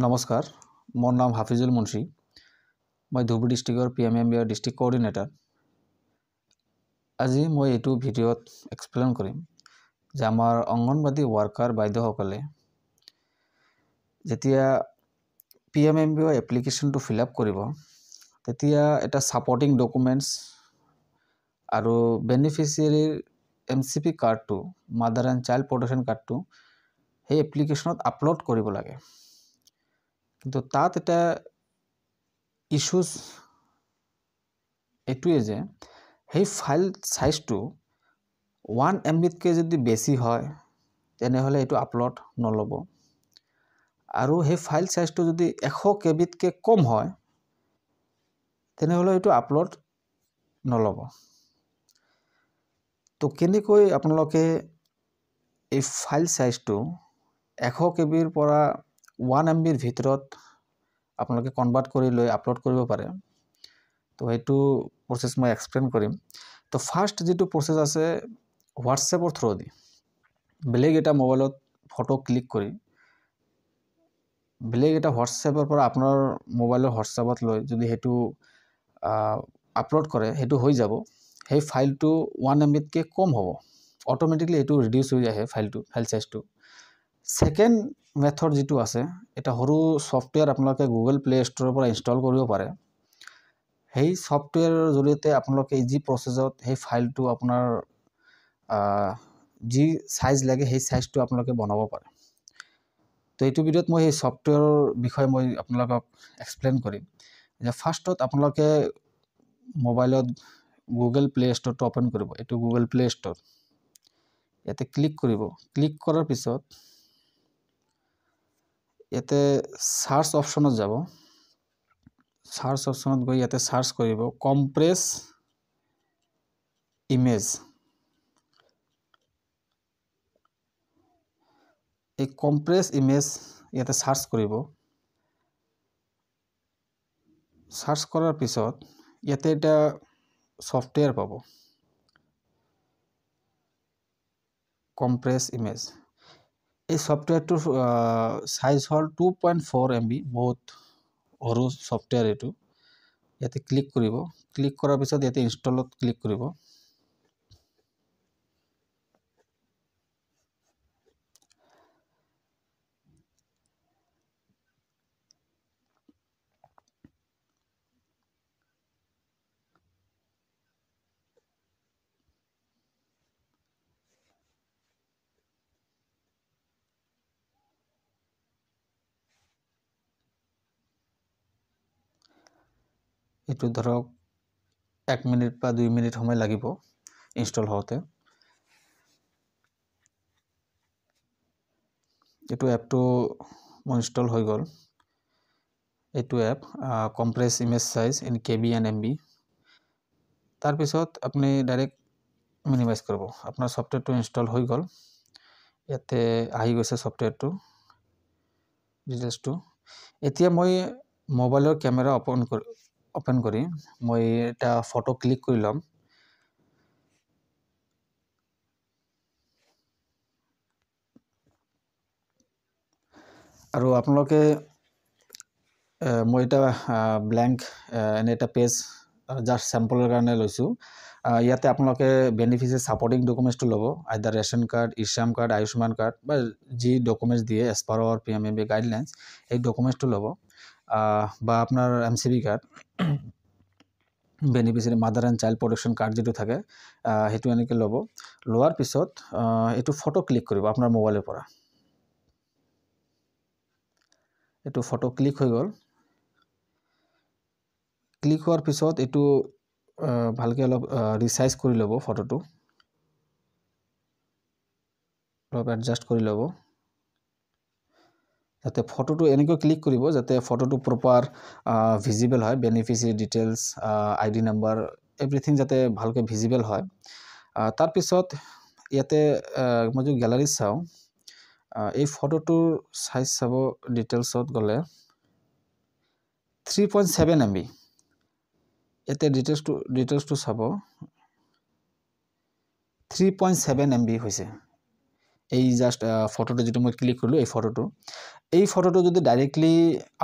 নমস্কাৰ, মোৰ নাম হাফিজুল মুন্সি। মই ধুবুৰী ডিষ্ট্ৰিক্টৰ PMMBR ডিষ্ট্ৰিক্ট কোঅৰ্ডিনেটৰ। আজি মই এইটো ভিডিঅ'ত এক্সপ্লেইন কৰিম যে আমাৰ অংগনবাদী ৱাৰ্কাৰ বাইদেউসকলে যেতিয়া PMMBY এপ্লিকেশ্যনটো ফিল আপ কৰিব, তেতিয়া এটা ছাপৰ্টিং ডকুমেণ্টছ আৰু বেনিফিচিয়াৰীৰ MCP কাৰ্ডটো, মাদাৰ এণ্ড চাইল্ড প্ৰটেকশ্যন কাৰ্ডটো সেই এপ্লিকেশ্যনত আপলোড কৰিব লাগে। কিন্তু তাত এটা ইস্যুজ এইটোৱে যে সেই ফাইল সাইজটো 1 MBতকৈ যদি বেছি হয় তেনেহ'লে এইটো আপলোড নল'ব, আৰু সেই ফাইল সাইজটো যদি 100 KBতকৈ কম হয় তেনেহ'লে এইটো আপলোড নল'ব। তো কেনেকৈ আপোনালোকে এই ফাইল সাইজটো 100 KBৰ পৰা 1 MBৰ ভিতৰত আপোনালোকে কনভাৰ্ট কৰি লৈ আপলোড কৰিব পাৰে, তো এইটো প্ৰচেছ মই এক্সপ্লেইন কৰিম। তো ফাৰ্ষ্ট যিটো প্ৰচেছ আছে হোৱাটছএপৰ থ্ৰুদি বেলেগ এটা মোবাইলত ফটো ক্লিক কৰি বেলেগ এটা হোৱাটছএপৰ পৰা আপোনাৰ মোবাইলৰ হোৱাটছএপত লৈ যদি সেইটো আপলোড কৰে, সেইটো হৈ যাব। সেই ফাইলটো 1 MBতকৈ কম হ'ব, অট'মেটিকলি এইটো ৰিডিউচ হৈ যায় ফাইল সাইজটো। সেকেন্ড মেথড যিটো আছে, এটা সৰু সফটৱেৰ আপোনালোকে গুগল প্লে ষ্ট'ৰৰ পৰা ইনষ্টল কৰিব পাৰে। সেই সফটৱেৰৰ জৰিয়তে আপোনালোকে ইজি প্ৰচেছত সেই ফাইলটো আপোনাৰ যি সাইজ লাগে সেই সাইজটো আপোনালোকে বনাব পাৰে। তো এইটো ভিডিঅ'ত মই সেই সফটৱেৰৰ বিষয়ে মই আপোনালোকক এক্সপ্লেইন কৰিম। যে ফাৰ্ষ্টত আপোনালোকে মোবাইলত গুগল প্লে ষ্ট'ৰটো অ'পেন কৰিব। এইটো গুগল প্লে ষ্ট'ৰ, ইয়াতে ক্লিক কৰিব। ক্লিক কৰাৰ পিছত ইয়াতে সাৰ্চ অপশ্যনত যাব। সাৰ্চ অপশ্যনত গৈ ইয়াতে সাৰ্চ কৰিব কম্প্ৰেছ ইমেজ। এই কম্প্ৰেছ ইমেজ ইয়াতে সাৰ্চ কৰিব। সাৰ্চ কৰাৰ পিছত ইয়াতে এটা সফটৱেৰ পাব, কম্প্ৰেছ ইমেজ। এই সফটৱেৰটোৰ সাইজ হ'ল 2.4 MB, বহুত সৰু সফটৱেৰ এইটো। ইয়াতে ক্লিক কৰিব। ক্লিক কৰাৰ পিছত ইয়াতে ইনষ্টলত ক্লিক কৰিব। এইটো ধৰক 1 মিনিট বা 2 মিনিট সময় লাগিব ইনষ্টল হওঁতে। এইটো এপটো মোৰ ইনষ্টল হৈ গ'ল। এইটো app compress image size in KB and MB। তাৰপিছত আপুনি ডাইৰেক্ট মিনিমাইজ কৰিব। আপোনাৰ সফটৱেৰটো ইনষ্টল হৈ গ'ল। ইয়াতে আহি গৈছে সফটৱেৰটো ডিটেইলছটো। এতিয়া মই মোবাইলৰ কেমেৰা অপেন কৰি মই এটা ফটো ক্লিক কৰি ল'ম। আৰু আপোনালোকে মই এটা ব্লেংক এনে এটা পেজ জাষ্ট চেম্পলৰ কাৰণে লৈছোঁ। ইয়াতে আপোনালোকে বেনিফিচিয়াৰী ছাপৰ্টিং ডকুমেণ্টছটো ল'ব, either ration card, eShram card, Ayushman card বা যি ডকুমেণ্টছ দিয়ে as per our PMMBY guidelines, এই ডকুমেণ্টছটো ল'ব। বা আপোনাৰ MCP card, beneficiary mother and child protection card যিটো থাকে সেইটো এনেকৈ ল'ব। লোৱাৰ পিছত এইটো ফটো ক্লিক কৰিব আপোনাৰ মোবাইলৰ পৰা। এইটো ফটো ক্লিক হৈ গ'ল। ক্লিক হোৱাৰ পিছত এইটো ভালকৈ অলপ ৰিচাইজ কৰি ল'ব, ফটোটো অলপ এডজাষ্ট কৰি ল'ব, যাতে ফটোটো এনেকৈ ক্লিক কৰিব যাতে ফটোটো প্ৰপাৰ ভিজিবল হয়। Beneficiary details, ID number, everything যাতে ভালকৈ ভিজিবল হয়। তাৰপিছত ইয়াতে মই যদি গেলাৰীত চাওঁ, এই ফটোটোৰ সাইজ চাব, ডিটেইলছত গ'লে 3.7 MB। ইয়াতে ডিটেইলছটো চাব 3.7 MB হৈছে। এই জাষ্ট ফটোটো যেটো মই ক্লিক কৰিলোঁ এই ফটোটো যদি ডাইৰেক্টলি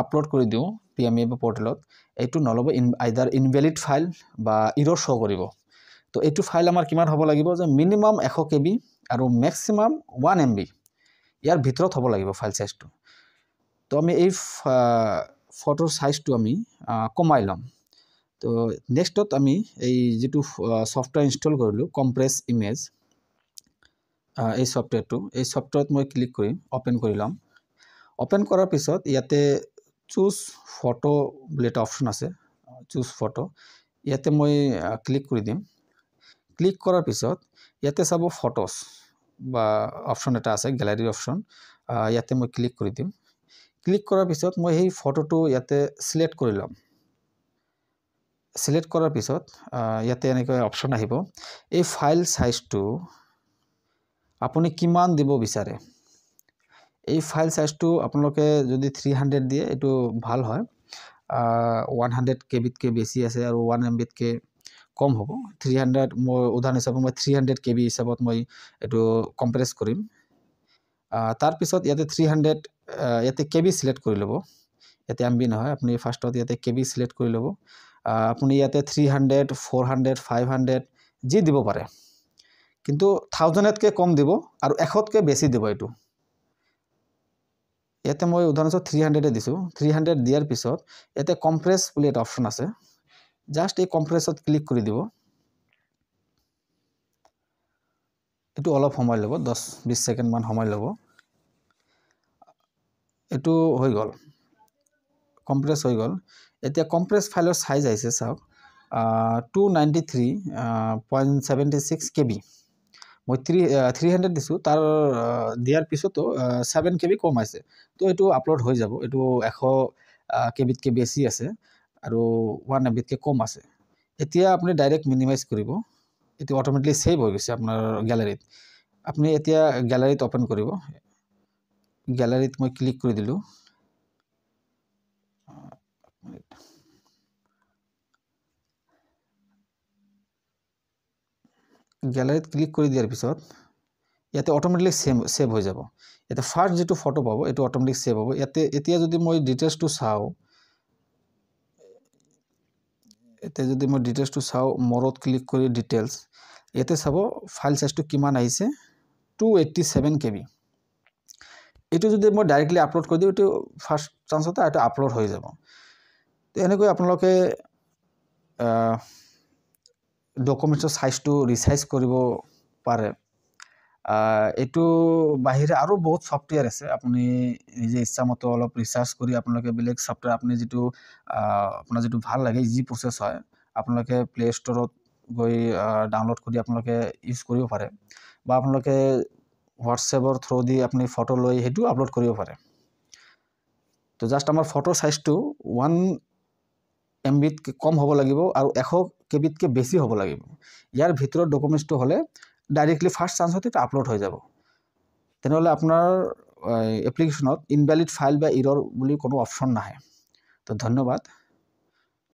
আপলোড কৰি দিওঁ PMEA পৰ্টেলত এইটো নল'ব আইদাৰ ইনভ্যালিড ফাইল বা ইৰৰ শো কৰিব তো এইটো ফাইল আমাৰ কিমান হ'ব লাগিব যে মিনিমাম 100 KB আৰু ম্যাক্সিমাম 1 MB ইয়াৰ ভিতৰত হ'ব লাগিব ফাইল সাইজটো তো আমি এই ফটোৰ সাইজটো আমি কমাই লম তো নেক্সটত আমি এই যেটো সফটওয়্যাৰ ইনস্টল কৰিলোঁ কম্প্ৰেস ইমেজ এই সফটওয়্যাৰত মই ক্লিক কৰিম ওপেন কৰি লম ওপেন কৰাৰ পিছত ইয়াতে চুজ ফটো বুলি এটা অপশন আছে চুজ ফটো ইয়াতে মই ক্লিক কৰি দিম ক্লিক কৰাৰ পিছত ইয়াতে চাব ফটোস বা অপশন এটা আছে গ্যালাৰি অপশন ইয়াতে মই ক্লিক কৰি দিম ক্লিক কৰাৰ পিছত মই এই ফটোটো ইয়াতে সিলেক্ট কৰি লম সিলেক্ট কৰাৰ পিছত ইয়াতে এনেকৈ অপশন আহিব এই ফাইল সাইজটো আপুনি কিমান দিব বিচাৰে এই ফাইল সাইজটো আপোনালোকে যদি 300 দিয়ে এটো ভাল হয় 100 KB কে বেছি আছে আৰু 1 MB কে কম হ'ব 300 মই উদাহৰণ হিচাপে মই 300 KB হিচাপত মই এটো কম্প্ৰেস কৰিম তাৰ পিছত ইয়াতে 300 ইয়াতে KB সিলেক্ট কৰি লব ইয়াতে MB নহয় আপুনি ফাৰ্ষ্টত ইয়াতে KB সিলেক্ট কৰি লব আপুনি ইয়াতে 300 400 500 যি দিব পাৰে কিন্তু 1000 কে কম দিব আৰু 100 কে বেছি দিব এটো ইয়াতে মই উদাহৰণস্বৰূপ 300 দিছো 300 দিয়াৰ পিছত ইয়াতে কম্প্ৰেস বুলি এটা অপশন আছে জাস্ট এই কম্প্ৰেসত ক্লিক কৰি দিব এটো অলপ সময় ল'ব 10-20 সেকেন্ড মান সময় ল'ব এটো হৈ গল কম্প্রেস হৈ গল এতিয়া কম্প্রেস ফাইলৰ সাইজ আহিছে চাওক 293.76 KB মই 300 দিছো তাৰ দিয়াৰ পিছতো 7 KB কম আছে তো এটো আপলোড হৈ যাব এটো 100 KB কে বেছি আছে আৰু 1 MB কে কম আছে এতিয়া আপুনি ডাইৰেক্ট মিনিমাইজ কৰিব এটো অটোমেটিক্যালি সেভ হৈ গৈছে আপোনাৰ গ্যালাৰিত আপুনি এতিয়া গ্যালাৰিত ওপেন কৰিব গ্যালাৰিত মই ক্লিক কৰি দিলো গ্যালাৰিত ক্লিক কৰি দিয়াৰ পিছত ইয়াতে অটোমেটিক্যালি সেভ হৈ যাব এটা ফার্স্ট যেটো ফটো পাবো এটো অটোমেটিক সেভ হ'ব ইয়াতে এতিয়া যদি মই ডিটেইলসটো চাও মোৰত ক্লিক কৰি ডিটেইলস ইয়াতে চাব ফাইল সাইজটো কিমান আহিছে 287 KB এটো যদি মই ডাইৰেক্টলি আপলোড কৰি দিও এটো ফাৰ্স্ট চান্সতে এটা আপলোড হৈ যাব তো এনেকৈ আপোনালোকে ডকুমেন্টৰ সাইজটো ৰিসাইজ কৰিব পাৰে এটো বাহিৰে আৰু বহুত সফটওয়্যাৰ আছে আপুনি নিজে ইচ্ছামতে অলপ ৰিসাৰ্চ কৰি আপোনালোকে বেলেগ সফটওয়্যাৰ আপুনি যেটো আপোনাৰ যেটো ভাল লাগে ইজি প্ৰসেস হয় আপোনালোকে প্লে ষ্টৰত গৈ ডাউনলোড কৰি আপোনালোকে ইউজ কৰিব পাৰে বা আপোনালোকে হোৱাটছএপৰ থ্ৰু দি আপুনি ফটো লৈ হেতু আপলোড কৰিব পাৰে তো জাস্ট আমাৰ ফটো সাইজটো 1 MB কে কম হ'ব লাগিব আৰু 100 KB কে বেছি হ'ব লাগিব ইয়াৰ ভিতৰত ডকুমেন্টটো হলে ডাইৰেক্টলি ফাৰ্স্ট চান্সতে আপলোড হৈ যাব তেনেহলে আপোনাৰ এপ্লিকেশনত ইনভ্যালিড ফাইল বা ইৰৰ বুলি কোনো অপশন নাহে তো ধন্যবাদ